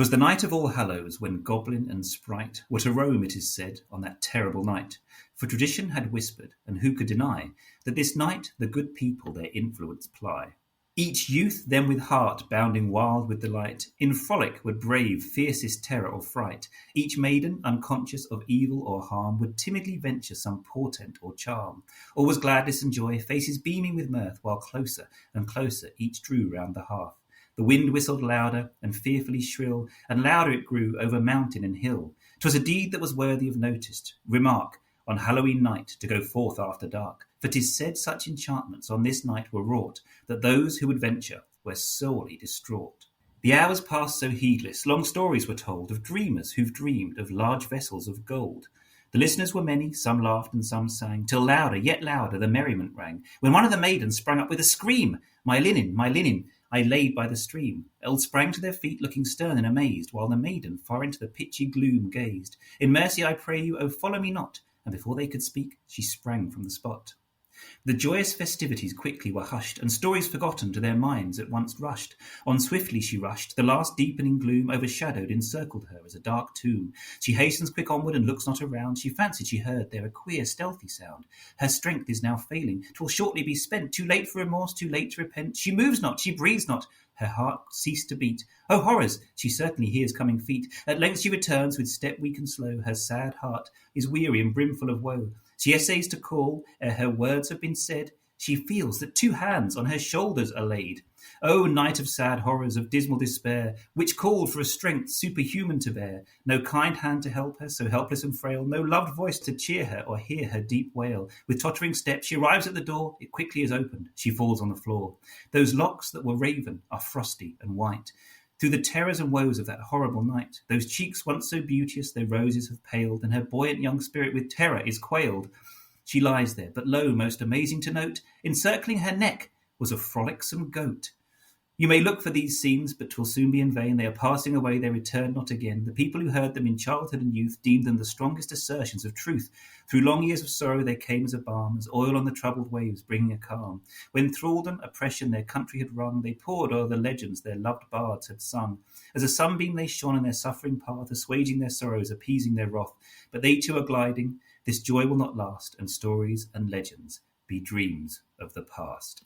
'Twas the night of All Hallows, when goblin and sprite were to roam, it is said, on that terrible night. For tradition had whispered, and who could deny, that this night the good people their influence ply. Each youth then with heart bounding wild with delight, in frolic would brave fiercest terror or fright. Each maiden, unconscious of evil or harm, would timidly venture some portent or charm. All was gladness and joy, faces beaming with mirth, while closer and closer each drew round the hearth. The wind whistled louder and fearfully shrill, and louder it grew over mountain and hill. 'Twas a deed that was worthy of notice, remark, on Halloween night to go forth after dark. For 'tis said such enchantments on this night were wrought, that those who would venture were sorely distraught. The hours passed so heedless, long stories were told of dreamers who've dreamed of large vessels of gold. The listeners were many, some laughed and some sang, till louder, yet louder, the merriment rang, when one of the maidens sprang up with a scream. My linen, I laid by the stream. All sprang to their feet, looking stern and amazed, while the maiden far into the pitchy gloom gazed. In mercy I pray you, oh follow me not. And before they could speak, she sprang from the spot. The joyous festivities quickly were hushed, and stories forgotten to their minds at once rushed. On swiftly she rushed, the last deepening gloom overshadowed, encircled her as a dark tomb. She hastens quick onward and looks not around. She fancied she heard there a queer stealthy sound. Her strength is now failing, 'twill shortly be spent. Too late for remorse, too late to repent. She moves not, she breathes not, her heart ceased to beat. Oh horrors! She certainly hears coming feet. At length she returns with step weak and slow. Her sad heart is weary and brimful of woe. She essays to call, ere her words have been said. She feels that 2 hands on her shoulders are laid. O night of sad horrors, of dismal despair, which called for a strength superhuman to bear. No kind hand to help her, so helpless and frail. No loved voice to cheer her or hear her deep wail. With tottering steps she arrives at the door. It quickly is opened. She falls on the floor. Those locks that were raven are frosty and white. Through the terrors and woes of that horrible night, those cheeks once so beauteous, their roses have paled, and her buoyant young spirit with terror is quailed. She lies there, but lo, most amazing to note, encircling her neck was a frolicsome goat. You may look for these scenes, but 'twill soon be in vain. They are passing away, they return not again. The people who heard them in childhood and youth deemed them the strongest assertions of truth. Through long years of sorrow they came as a balm, as oil on the troubled waves, bringing a calm. When thraldom, oppression their country had wrung, they poured o'er the legends their loved bards had sung. As a sunbeam they shone on their suffering path, assuaging their sorrows, appeasing their wrath. But they too are gliding. This joy will not last, and stories and legends be dreams of the past.